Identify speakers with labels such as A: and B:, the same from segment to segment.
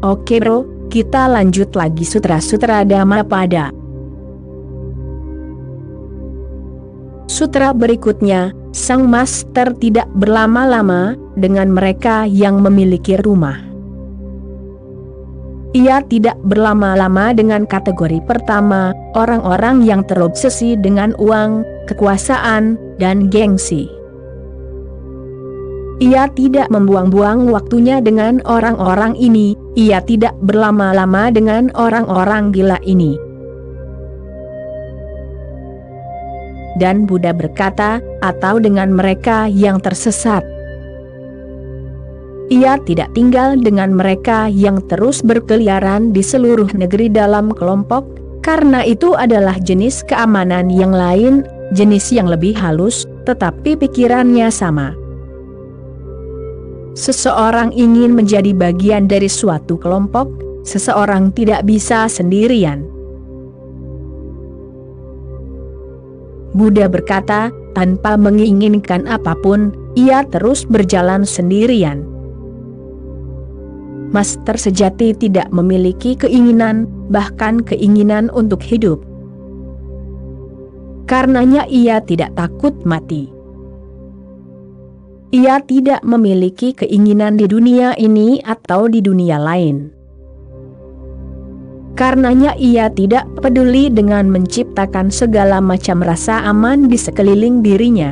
A: Oke bro, kita lanjut lagi Sutra-Sutra Dhammapada. Sutra berikutnya, sang master tidak berlama-lama dengan mereka yang memiliki rumah. Ia tidak berlama-lama dengan kategori pertama, orang-orang yang terobsesi dengan uang, kekuasaan, dan gengsi. Ia tidak membuang-buang waktunya dengan orang-orang ini, ia tidak berlama-lama dengan orang-orang gila ini. Dan Buddha berkata, atau dengan mereka yang tersesat. Ia tidak tinggal dengan mereka yang terus berkeliaran di seluruh negeri dalam kelompok, karena itu adalah jenis keamanan yang lain, jenis yang lebih halus, tetapi pikirannya sama. Seseorang ingin menjadi bagian dari suatu kelompok, seseorang tidak bisa sendirian. Buddha berkata, tanpa menginginkan apapun, ia terus berjalan sendirian. Master sejati tidak memiliki keinginan, bahkan keinginan untuk hidup. Karenanya ia tidak takut mati. Ia tidak memiliki keinginan di dunia ini atau di dunia lain. Karenanya ia tidak peduli dengan menciptakan segala macam rasa aman di sekeliling dirinya.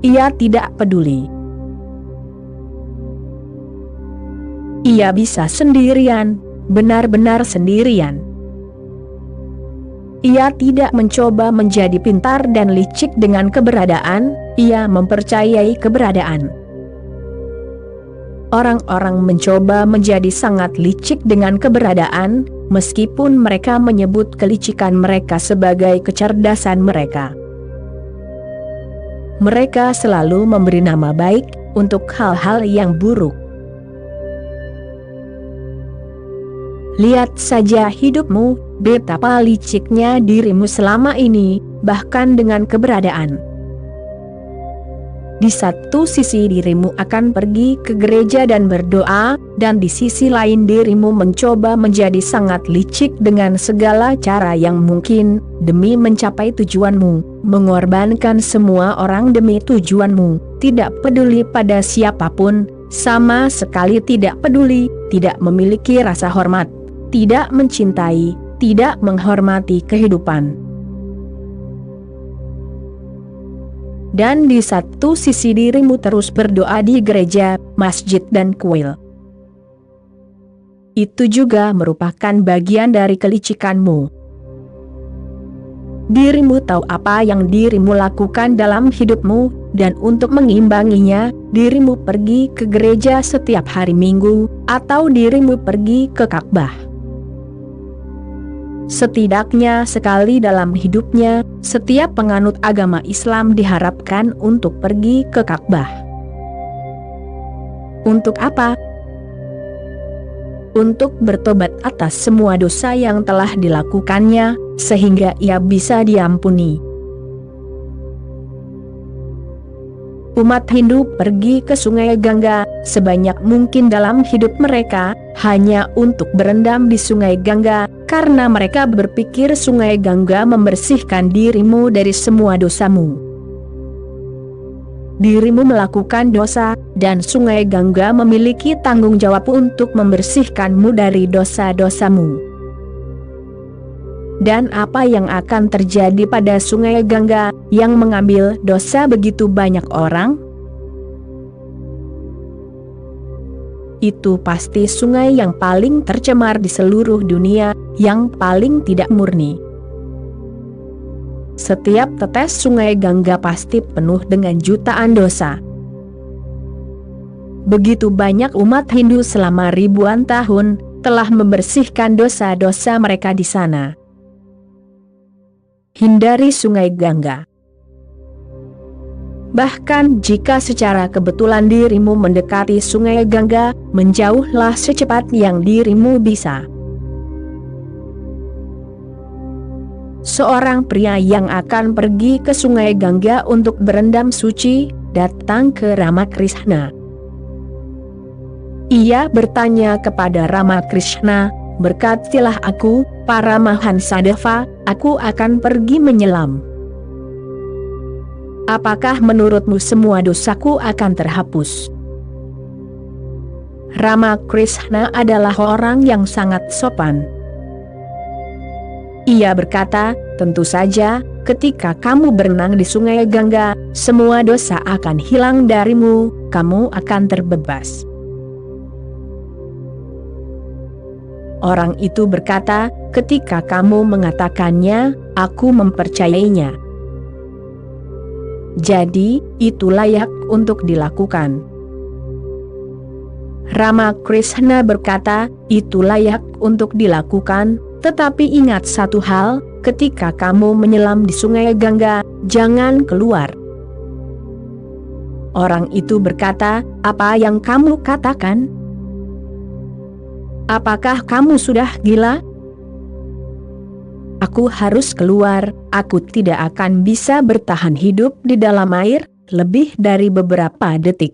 A: Ia tidak peduli. Ia bisa sendirian, benar-benar sendirian. Ia tidak mencoba menjadi pintar dan licik dengan keberadaan, ia mempercayai keberadaan. Orang-orang mencoba menjadi sangat licik dengan keberadaan, meskipun mereka menyebut kelicikan mereka sebagai kecerdasan mereka. Mereka selalu memberi nama baik untuk hal-hal yang buruk. Lihat saja hidupmu, betapa liciknya dirimu selama ini, bahkan dengan keberadaan. Di satu sisi dirimu akan pergi ke gereja dan berdoa, dan di sisi lain dirimu mencoba menjadi sangat licik dengan segala cara yang mungkin, demi mencapai tujuanmu, mengorbankan semua orang demi tujuanmu, tidak peduli pada siapapun, sama sekali tidak peduli, tidak memiliki rasa hormat, tidak mencintai, tidak menghormati kehidupan. Dan di satu sisi dirimu terus berdoa di gereja, masjid dan kuil. Itu juga merupakan bagian dari kelicikanmu. Dirimu tahu apa yang dirimu lakukan dalam hidupmu, dan untuk mengimbanginya, dirimu pergi ke gereja setiap hari Minggu, atau dirimu pergi ke Ka'bah. Setidaknya sekali dalam hidupnya, setiap penganut agama Islam diharapkan untuk pergi ke Ka'bah. Untuk apa? Untuk bertobat atas semua dosa yang telah dilakukannya, sehingga ia bisa diampuni. Umat Hindu pergi ke Sungai Gangga sebanyak mungkin dalam hidup mereka, hanya untuk berendam di Sungai Gangga, karena mereka berpikir Sungai Gangga membersihkan dirimu dari semua dosamu. Dirimu melakukan dosa, dan Sungai Gangga memiliki tanggung jawab untuk membersihkanmu dari dosa-dosamu. Dan apa yang akan terjadi pada Sungai Gangga yang mengambil dosa begitu banyak orang? Itu pasti sungai yang paling tercemar di seluruh dunia, yang paling tidak murni. Setiap tetes Sungai Gangga pasti penuh dengan jutaan dosa. Begitu banyak umat Hindu selama ribuan tahun telah membersihkan dosa-dosa mereka di sana. Hindari Sungai Gangga. Bahkan jika secara kebetulan dirimu mendekati Sungai Gangga, menjauhlah secepat yang dirimu bisa. Seorang pria yang akan pergi ke Sungai Gangga untuk berendam suci, datang ke Ramakrishna. Ia bertanya kepada Ramakrishna, "Berkatilah aku, Paramahansadeva, aku akan pergi menyelam. Apakah menurutmu semua dosaku akan terhapus?" Ramakrishna adalah orang yang sangat sopan. Ia berkata, "Tentu saja, ketika kamu berenang di Sungai Gangga, semua dosa akan hilang darimu, kamu akan terbebas." Orang itu berkata, "Ketika kamu mengatakannya, aku mempercayainya. Jadi, itu layak untuk dilakukan." Ramakrishna berkata, "Itu layak untuk dilakukan, tetapi ingat satu hal, ketika kamu menyelam di Sungai Gangga, jangan keluar." Orang itu berkata, "Apa yang kamu katakan? Apakah kamu sudah gila? Aku harus keluar, aku tidak akan bisa bertahan hidup di dalam air lebih dari beberapa detik."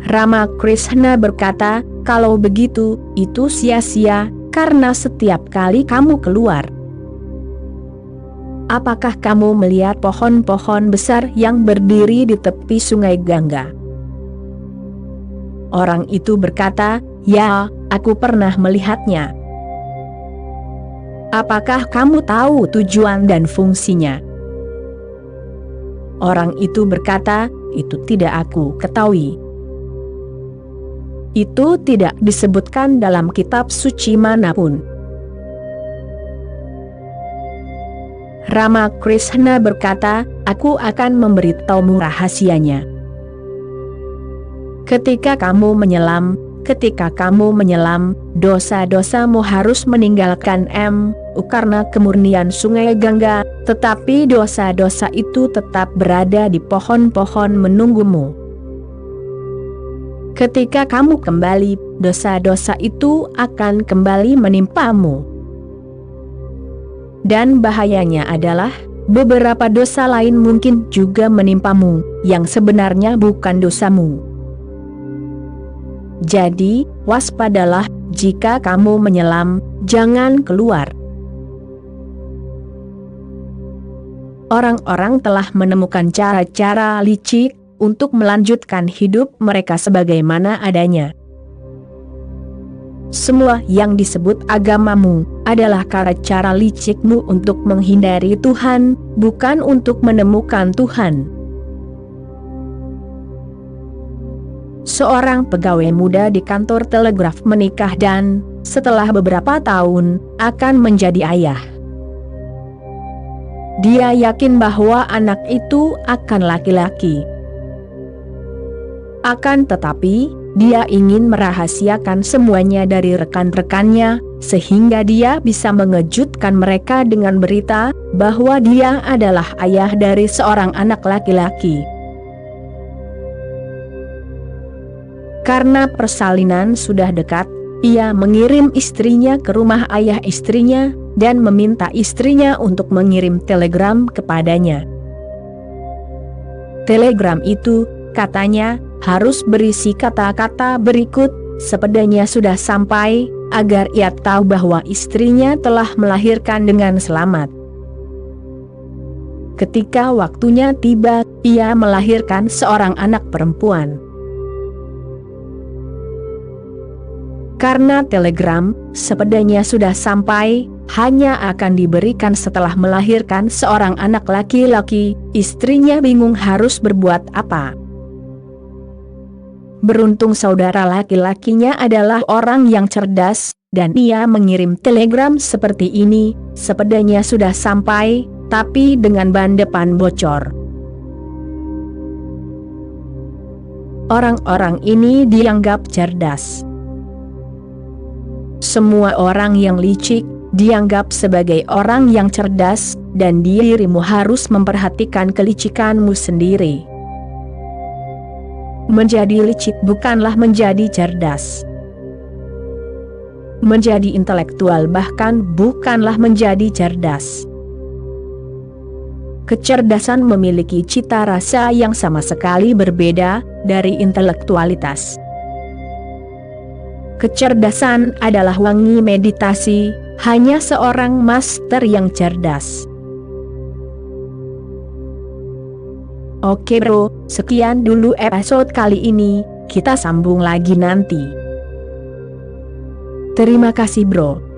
A: Ramakrishna berkata, "Kalau begitu, itu sia-sia, karena setiap kali kamu keluar. Apakah kamu melihat pohon-pohon besar yang berdiri di tepi Sungai Gangga?" Orang itu berkata, "Ya, aku pernah melihatnya." "Apakah kamu tahu tujuan dan fungsinya?" Orang itu berkata, "Itu tidak aku ketahui. Itu tidak disebutkan dalam kitab suci manapun." Ramakrishna berkata, "Aku akan memberitahumu rahasianya. Ketika kamu menyelam, dosa-dosamu harus meninggalkan karena kemurnian Sungai Gangga, tetapi dosa-dosa itu tetap berada di pohon-pohon menunggumu. Ketika kamu kembali, dosa-dosa itu akan kembali menimpamu. Dan bahayanya adalah, beberapa dosa lain mungkin juga menimpamu, yang sebenarnya bukan dosamu. Jadi, waspadalah, jika kamu menyelam, jangan keluar." Orang-orang telah menemukan cara-cara licik untuk melanjutkan hidup mereka sebagaimana adanya. Semua yang disebut agamamu adalah cara-cara licikmu untuk menghindari Tuhan, bukan untuk menemukan Tuhan. Seorang pegawai muda di kantor telegraf menikah dan, setelah beberapa tahun, akan menjadi ayah. Dia yakin bahwa anak itu akan laki-laki. Akan tetapi, dia ingin merahasiakan semuanya dari rekan-rekannya, sehingga dia bisa mengejutkan mereka dengan berita bahwa dia adalah ayah dari seorang anak laki-laki. Karena persalinan sudah dekat, ia mengirim istrinya ke rumah ayah istrinya, dan meminta istrinya untuk mengirim telegram kepadanya. Telegram itu, katanya, harus berisi kata-kata berikut, "Sepedanya sudah sampai," agar ia tahu bahwa istrinya telah melahirkan dengan selamat. Ketika waktunya tiba, ia melahirkan seorang anak perempuan. Karena telegram, "Sepedanya sudah sampai," hanya akan diberikan setelah melahirkan seorang anak laki-laki, istrinya bingung harus berbuat apa. Beruntung saudara laki-lakinya adalah orang yang cerdas, dan ia mengirim telegram seperti ini, "Sepedanya sudah sampai, tapi dengan ban depan bocor." Orang-orang ini dianggap cerdas. Semua orang yang licik dianggap sebagai orang yang cerdas, dan dirimu harus memperhatikan kelicikanmu sendiri. Menjadi licik bukanlah menjadi cerdas. Menjadi intelektual bahkan bukanlah menjadi cerdas. Kecerdasan memiliki cita rasa yang sama sekali berbeda dari intelektualitas. Kecerdasan adalah wangi meditasi, hanya seorang master yang cerdas. Oke bro, sekian dulu episode kali ini, kita sambung lagi nanti. Terima kasih bro.